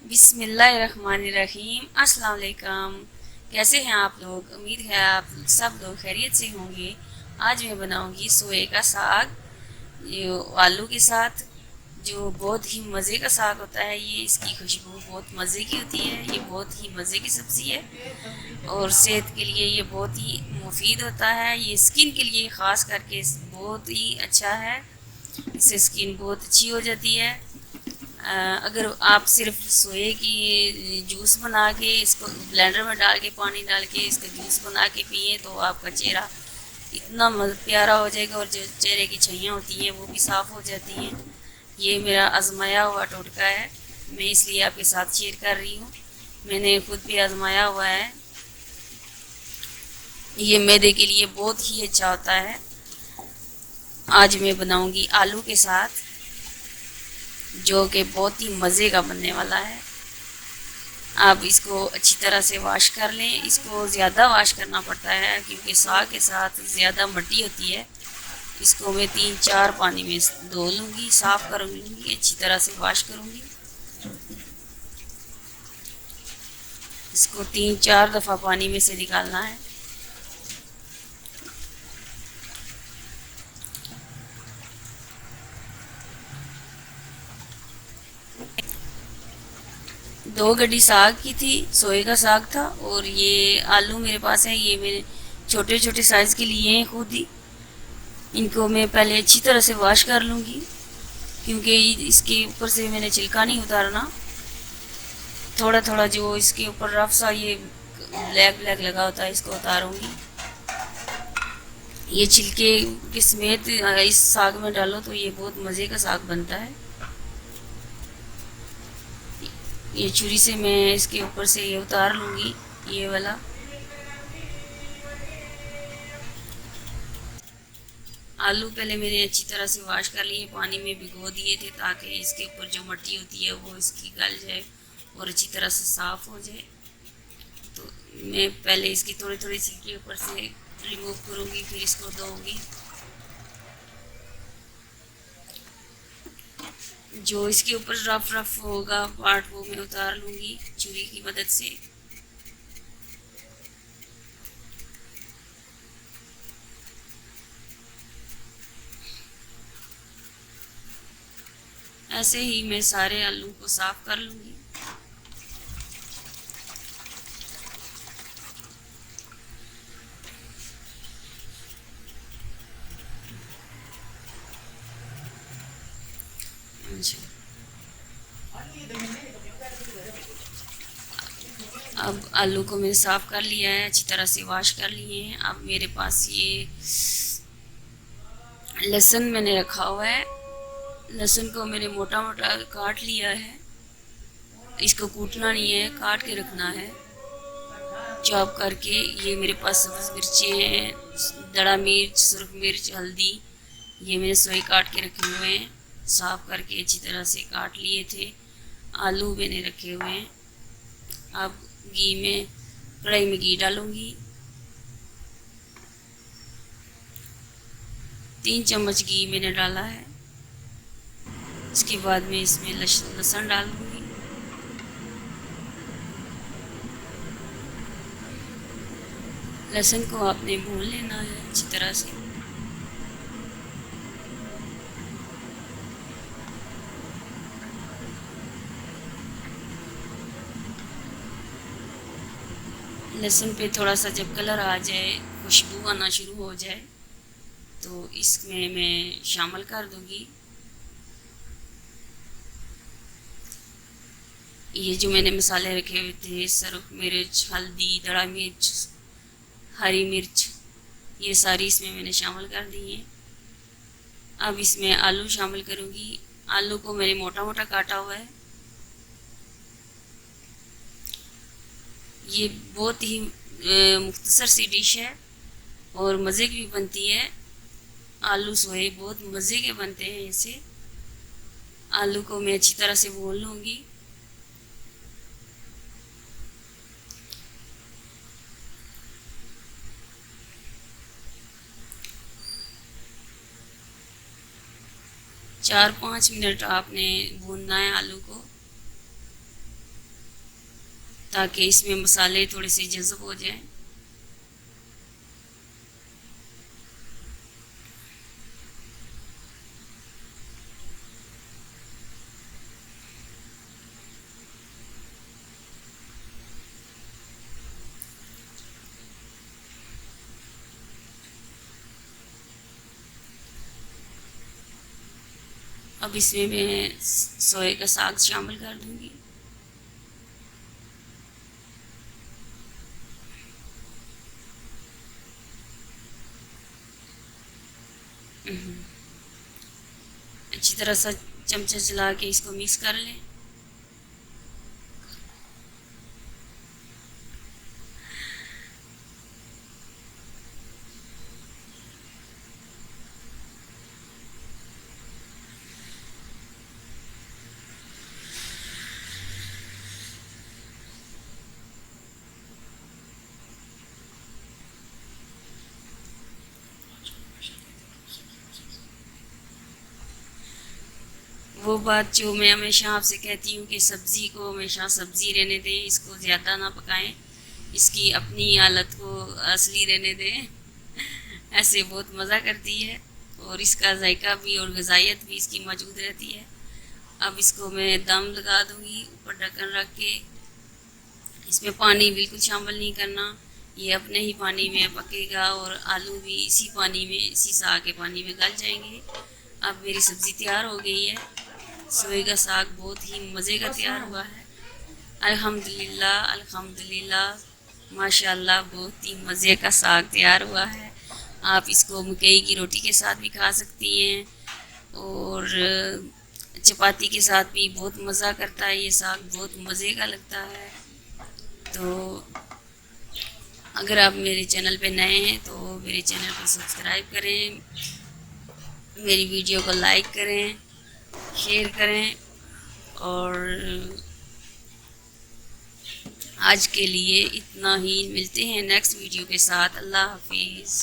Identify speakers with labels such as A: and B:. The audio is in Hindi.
A: बिस्मिल्लाहिर्रहमानिर्रहीम। अस्सलाम वालेकुम। कैसे हैं आप लोग? उम्मीद है आप सब लोग खैरियत से होंगे। आज मैं बनाऊंगी सोए का साग, ये आलू के साथ, जो बहुत ही मज़े का साग होता है। ये इसकी खुशबू बहुत मज़े की होती है। ये बहुत ही मज़े की सब्ज़ी है और सेहत के लिए ये बहुत ही मुफीद होता है। ये स्किन के लिए ख़ास करके बहुत ही अच्छा है। इससे स्किन बहुत अच्छी हो जाती है। अगर आप सिर्फ सोए की जूस बना के इसको ब्लेंडर में डाल के पानी डाल के इसका जूस बना के पिए तो आपका चेहरा इतना प्यारा हो जाएगा और जो चेहरे की छइयाँ होती हैं वो भी साफ़ हो जाती हैं। ये मेरा आजमाया हुआ टोटका है, मैं इसलिए आपके साथ शेयर कर रही हूँ। मैंने खुद भी आजमाया हुआ है। ये मैदे के लिए बहुत ही अच्छा होता है। आज मैं बनाऊंगी आलू के साथ, जो कि बहुत ही मज़े का बनने वाला है। आप इसको अच्छी तरह से वॉश कर लें। इसको ज़्यादा वॉश करना पड़ता है क्योंकि साग के साथ ज़्यादा मट्टी होती है। इसको मैं 3-4 पानी में धो लूँगी, साफ़ कर लूँगी, अच्छी तरह से वॉश करूँगी। इसको 3-4 दफ़ा पानी में से निकालना है। दो गड्डी साग की थी, सोए का साग था, और ये आलू मेरे पास है। ये मैंने छोटे छोटे साइज़ के लिए हैं खुद ही। इनको मैं पहले अच्छी तरह से वॉश कर लूँगी क्योंकि इसके ऊपर से मैंने छिलका नहीं उतारना। थोड़ा थोड़ा जो इसके ऊपर रफ सा ये ब्लैक ब्लैक लगा होता है इसको उतारूँगी। ये छिलके के समेत इस साग में डालो तो ये बहुत मज़े का साग बनता है। ये छुरी से मैं इसके ऊपर से ये उतार लूँगी, ये वाला। आलू पहले मैंने अच्छी तरह से वॉश कर लिए, पानी में भिगो दिए थे ताकि इसके ऊपर जो मट्टी होती है वो इसकी गल जाए और अच्छी तरह से साफ़ हो जाए। तो मैं पहले इसकी थोड़ी थोड़ी छिलके ऊपर से रिमूव करूँगी, फिर इसको धोऊँगी। जो इसके ऊपर रफ रफ होगा पार्ट वो मैं उतार लूँगी छुरी की मदद से। ऐसे ही मैं सारे आलू को साफ़ कर लूँगी। अब आलू को मैंने साफ़ कर लिया है, अच्छी तरह से वॉश कर लिए हैं। अब मेरे पास ये लहसुन मैंने रखा हुआ है। लहसुन को मैंने मोटा मोटा काट लिया है। इसको कूटना नहीं है, काट के रखना है चॉप करके। ये मेरे पास सब्ज़ मिर्चें हैं, दड़ा मिर्च, सुरख मिर्च, हल्दी, ये मैंने सोई काट के रखे हुए हैं। साफ़ करके अच्छी तरह से काट लिए थे। आलू मैंने रखे हुए हैं। अब घी में, कढ़ाई में घी डालूंगी। 3 चम्मच घी मैंने डाला है। इसके बाद में इसमें लहसुन डालूंगी। लहसुन को आपने भून लेना है अच्छी तरह से। लहसुन पे थोड़ा सा जब कलर आ जाए, खुशबू आना शुरू हो जाए, तो इसमें मैं शामिल कर दूंगी ये जो मैंने मसाले रखे हुए थे, सुरख मिर्च, हल्दी, दड़ा मिर्च, हरी मिर्च, ये सारी इसमें मैंने शामिल कर दी है। अब इसमें आलू शामिल करूँगी। आलू को मैंने मोटा मोटा काटा हुआ है। ये बहुत ही मुख्तसर सी डिश है और मज़े की भी बनती है। आलू सोए बहुत मज़े के बनते हैं इसे। आलू को मैं अच्छी तरह से भून लूँगी। चार 5 मिनट आपने भूनना है आलू को। ताकि इसमें मसाले थोड़े से जज़ब हो जाएं। अब इसमें मैं सोए का साग शामिल कर दूंगी। अच्छी तरह से चमचा चला के इसको मिक्स कर लें। वो बात जो मैं हमेशा आपसे कहती हूँ कि सब्ज़ी को हमेशा सब्ज़ी रहने दें, इसको ज़्यादा ना पकाएं, इसकी अपनी हालत को असली रहने दें। ऐसे बहुत मज़ा करती है और इसका जायका भी और ग़िज़ाइयत भी इसकी मौजूद रहती है। अब इसको मैं दम लगा दूँगी ऊपर ढक्कन रख के। इसमें पानी बिल्कुल शामिल नहीं करना, ये अपने ही पानी में पकेगा और आलू भी इसी पानी में, इसी साग के पानी में गल जाएंगे। अब मेरी सब्ज़ी तैयार हो गई है। सोए का साग बहुत ही मज़े का तैयार हुआ है। अल्हम्दुलिल्लाह अल्हम्दुलिल्लाह माशाल्लाह, बहुत ही मज़े का साग तैयार हुआ है। आप इसको मकई की रोटी के साथ भी खा सकती हैं और चपाती के साथ भी बहुत मज़ा करता है। ये साग बहुत मज़े का लगता है। तो अगर आप मेरे चैनल पे नए हैं तो मेरे चैनल को सब्सक्राइब करें, मेरी वीडियो को लाइक करें, शेयर करें और आज के लिए इतना ही। मिलते हैं नेक्स्ट वीडियो के साथ। अल्लाह हाफिज़।